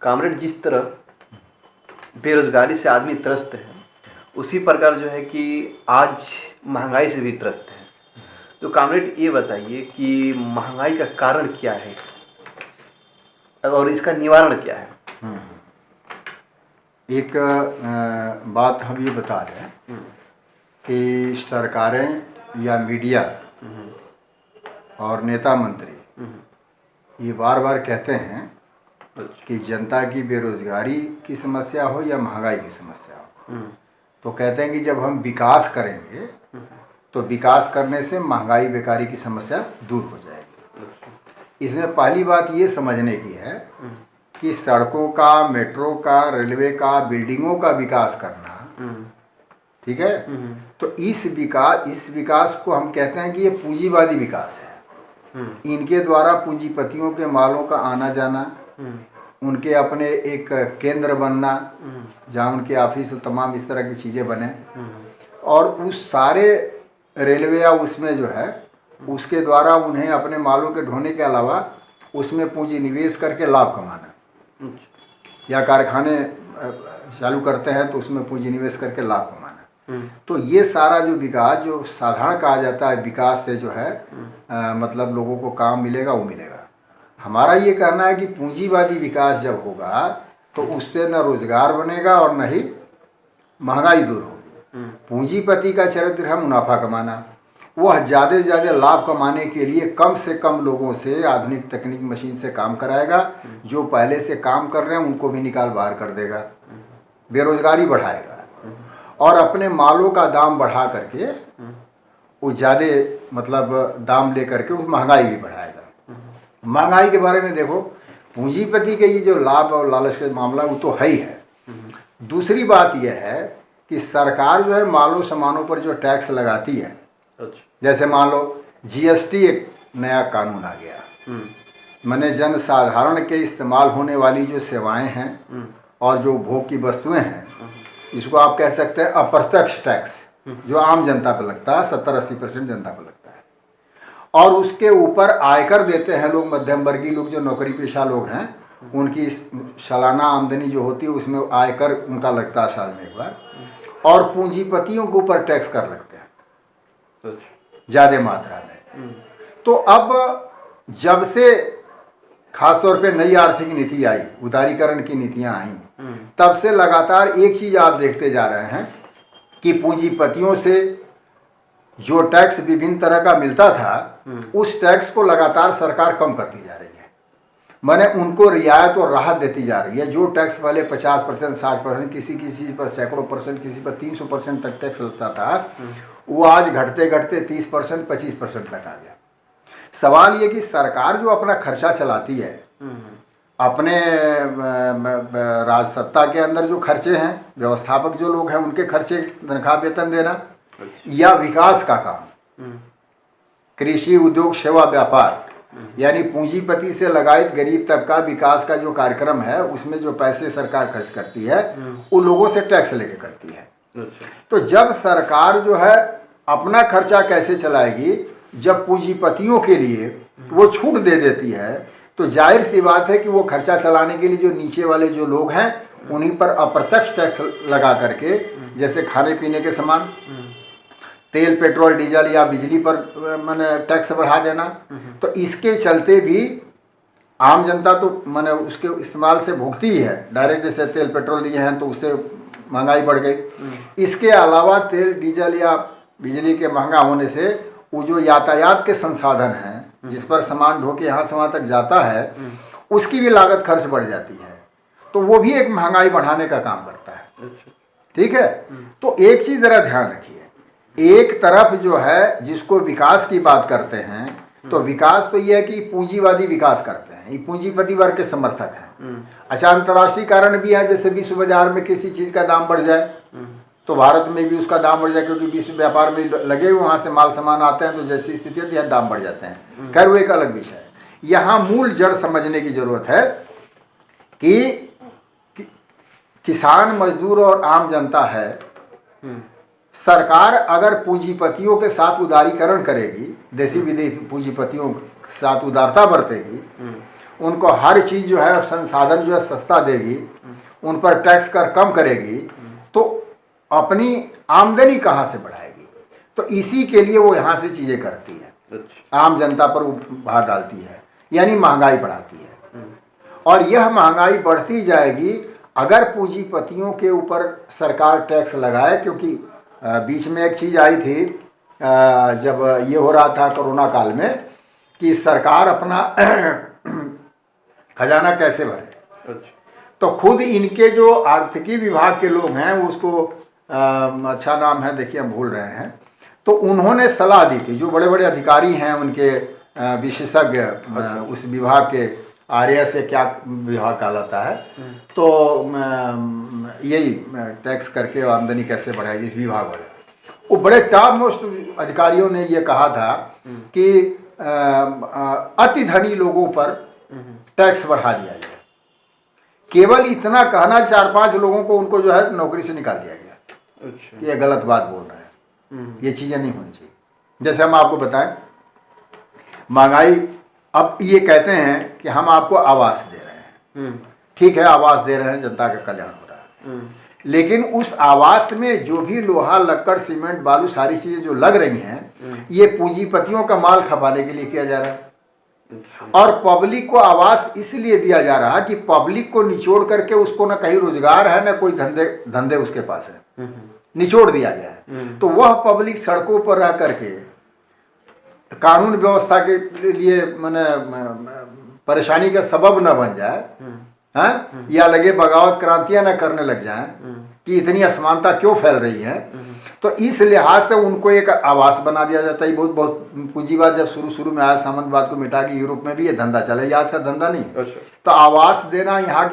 Comrade, जिस तरह बेरोजगारी से आदमी त्रस्त है, उसी प्रकार जो है कि आज महंगाई से भी त्रस्त है। तो कामरेड, ये बताइए कि महंगाई का कारण क्या है और इसका निवारण क्या है? एक बात हम ये बता दें कि सरकारें या मीडिया और नेता मंत्री ये बार बार कहते हैं कि जनता की बेरोजगारी की समस्या हो या महंगाई की समस्या हो, तो कहते हैं कि जब हम विकास करेंगे तो विकास करने से महंगाई बेकारी की समस्या दूर हो जाएगी। इसमें पहली बात ये समझने की है कि सड़कों का, मेट्रो का, रेलवे का, बिल्डिंगों का विकास करना, ठीक है, तो इस विकास को हम कहते हैं कि ये पूंजीवादी विकास है। इनके द्वारा पूंजीपतियों के मालों का आना जाना, उनके अपने एक केंद्र बनना जहाँ उनके ऑफिस और तमाम इस तरह की चीज़ें बने, और उस सारे रेलवे या उसमें जो है उसके द्वारा उन्हें अपने मालों के ढोने के अलावा उसमें पूंजी निवेश करके लाभ कमाना, या कारखाने चालू करते हैं तो उसमें पूंजी निवेश करके लाभ कमाना। तो ये सारा जो विकास, जो साधारण कहा जाता है विकास से जो है मतलब लोगों को काम मिलेगा, वो मिलेगा। हमारा ये कहना है कि पूंजीवादी विकास जब होगा तो उससे न रोजगार बनेगा और न ही महंगाई दूर होगी। पूंजीपति का चरित्र है मुनाफा कमाना। वह ज़्यादा से ज़्यादा लाभ कमाने के लिए कम से कम लोगों से आधुनिक तकनीक मशीन से काम कराएगा, जो पहले से काम कर रहे हैं उनको भी निकाल बाहर कर देगा, बेरोजगारी बढ़ाएगा, और अपने मालों का दाम बढ़ा करके वो ज़्यादा मतलब दाम ले करके वो महंगाई भी बढ़ाएगा। महंगाई के बारे में देखो, पूंजीपति के ये जो लाभ और लालच का मामला वो तो है ही है। दूसरी बात यह है कि सरकार जो है मालों सामानों पर जो टैक्स लगाती है, जैसे मान लो जीएसटी एक नया कानून आ गया, माने जन साधारण के इस्तेमाल होने वाली जो सेवाएं हैं और जो उपभोग की वस्तुएं हैं, इसको आप कह सकते हैं अप्रत्यक्ष टैक्स, जो आम जनता पर लगता है, 70-80% जनता पर लगता है, और उसके ऊपर आयकर देते हैं लोग, मध्यम वर्गीय लोग, जो नौकरी पेशा लोग हैं, उनकी सालाना आमदनी जो होती है उसमें आयकर उनका लगता है साल में एक बार, और पूंजीपतियों के ऊपर टैक्स कर लगते हैं ज़्यादा मात्रा में। तो अब जब से खासतौर पे नई आर्थिक नीति आई, उदारीकरण की नीतियां आई, तब से लगातार एक चीज़ आप देखते जा रहे हैं कि पूंजीपतियों से जो टैक्स विभिन्न तरह का मिलता था, उस टैक्स को लगातार सरकार कम करती जा रही है। माने उनको रियायत और राहत देती जा रही है। जो टैक्स पहले 50%, 60%, किसी चीज़ पर सैकड़ों परसेंट, किसी पर 300% तक टैक्स लगता था, वो आज घटते घटते 30%, 25% तक आ गया। सवाल ये कि सरकार जो अपना खर्चा चलाती है, अपने राजसत्ता के अंदर जो खर्चे हैं, व्यवस्थापक जो लोग हैं उनके खर्चे, तनख्वाह वेतन देना, या विकास का काम, कृषि, उद्योग, सेवा, व्यापार, यानी पूंजीपति से लगायत गरीब तबका विकास का जो कार्यक्रम है, उसमें जो पैसे सरकार खर्च करती है वो लोगों से टैक्स लेके करती है। तो जब सरकार जो है अपना खर्चा कैसे चलाएगी, जब पूंजीपतियों के लिए वो छूट दे देती है, तो जाहिर सी बात है कि वो खर्चा चलाने के लिए जो नीचे वाले जो लोग हैं उन्हीं पर अप्रत्यक्ष टैक्स लगा करके, जैसे खाने पीने के सामान, तेल, पेट्रोल, डीजल या बिजली पर मैंने टैक्स बढ़ा देना, तो इसके चलते भी आम जनता तो मैंने उसके इस्तेमाल से भुगती ही है। डायरेक्ट जैसे तेल पेट्रोल लिए हैं तो उससे महंगाई बढ़ गई। इसके अलावा तेल, डीजल या बिजली के महंगा होने से वो जो यातायात के संसाधन हैं, जिस पर सामान ढो के यहाँ से वहाँ तक जाता है, उसकी भी लागत खर्च बढ़ जाती है, तो वो भी एक महंगाई बढ़ाने का काम करता है। ठीक है, तो एक चीज़ ज़रा ध्यान रखिए, एक तरफ जो है जिसको विकास की बात करते हैं, तो विकास तो ये है कि पूंजीवादी विकास करते हैं, ये पूंजीपति वर्ग के समर्थक हैं। अच्छा, अंतर्राष्ट्रीय कारण भी है, जैसे विश्व बाजार में किसी चीज़ का दाम बढ़ जाए तो भारत में भी उसका दाम बढ़ जाए, क्योंकि विश्व व्यापार में लगे हुए वहाँ से माल सामान आते हैं, तो जैसी स्थिति होती है दाम बढ़ जाते हैं। खैर वो एक अलग विषय है। यहाँ मूल जड़ समझने की जरूरत है कि किसान, मजदूर और आम जनता है। सरकार अगर पूंजीपतियों के साथ उदारीकरण करेगी, देशी विदेशी पूंजीपतियों के साथ उदारता बरतेगी, उनको हर चीज़ जो है संसाधन जो है सस्ता देगी, उन पर टैक्स कर कम करेगी, तो अपनी आमदनी कहाँ से बढ़ाएगी? तो इसी के लिए वो यहाँ से चीज़ें करती है, आम जनता पर वो भार डालती है, यानी महंगाई बढ़ाती है। और यह महंगाई बढ़ती जाएगी अगर पूंजीपतियों के ऊपर सरकार टैक्स लगाए, क्योंकि बीच में एक चीज़ आई थी जब ये हो रहा था कोरोना काल में कि सरकार अपना खजाना कैसे भरे। तो खुद इनके जो आर्थिकी विभाग के लोग हैं, उसको अच्छा नाम है, देखिए हम भूल रहे हैं, तो उन्होंने सलाह दी थी, जो बड़े बड़े अधिकारी हैं उनके विशेषज्ञ उस विभाग के, आर्य से क्या विभाग कहलाता है, तो यही टैक्स करके आमदनी कैसे बढ़ाई इस विभाग वाले, वो बड़े टॉप मोस्ट अधिकारियों ने ये कहा था कि अति धनी लोगों पर टैक्स बढ़ा दिया जाए। केवल इतना कहना 4-5 लोगों को उनको जो है नौकरी से निकाल दिया गया। ये गलत बात बोल रहे हैं, ये चीज़ें नहीं होनी चाहिए। जैसे हम आपको बताएं, महंगाई, अब ये कहते हैं कि हम आपको आवास दे रहे हैं, ठीक है, आवास दे रहे हैं, जनता का कल्याण हो रहा है, लेकिन उस आवास में जो भी लोहा लक्कड़ सीमेंट बालू सारी चीजें जो लग रही हैं, ये पूंजीपतियों का माल खपाने के लिए किया जा रहा है। और पब्लिक को आवास इसलिए दिया जा रहा है कि पब्लिक को निचोड़ करके उसको ना कहीं रोजगार है, ना कोई धंधे उसके पास है, निचोड़ दिया गया है। तो वह पब्लिक सड़कों पर रह करके कानून व्यवस्था के लिए माने परेशानी का सबब न बन जाए, हैं, या लगे बगावत क्रांतियां न करने लग जाएं कि इतनी असमानता क्यों फैल रही है। तो इस लिहाज से उनको एक आवास बना दिया जाता है। बहुत पूंजीवाद जब शुरू में आया, सामंतवाद को मिटा के यूरोप में भी ये धंधा चला, ये आज का धंधा नहीं। तो आवास देना यहाँ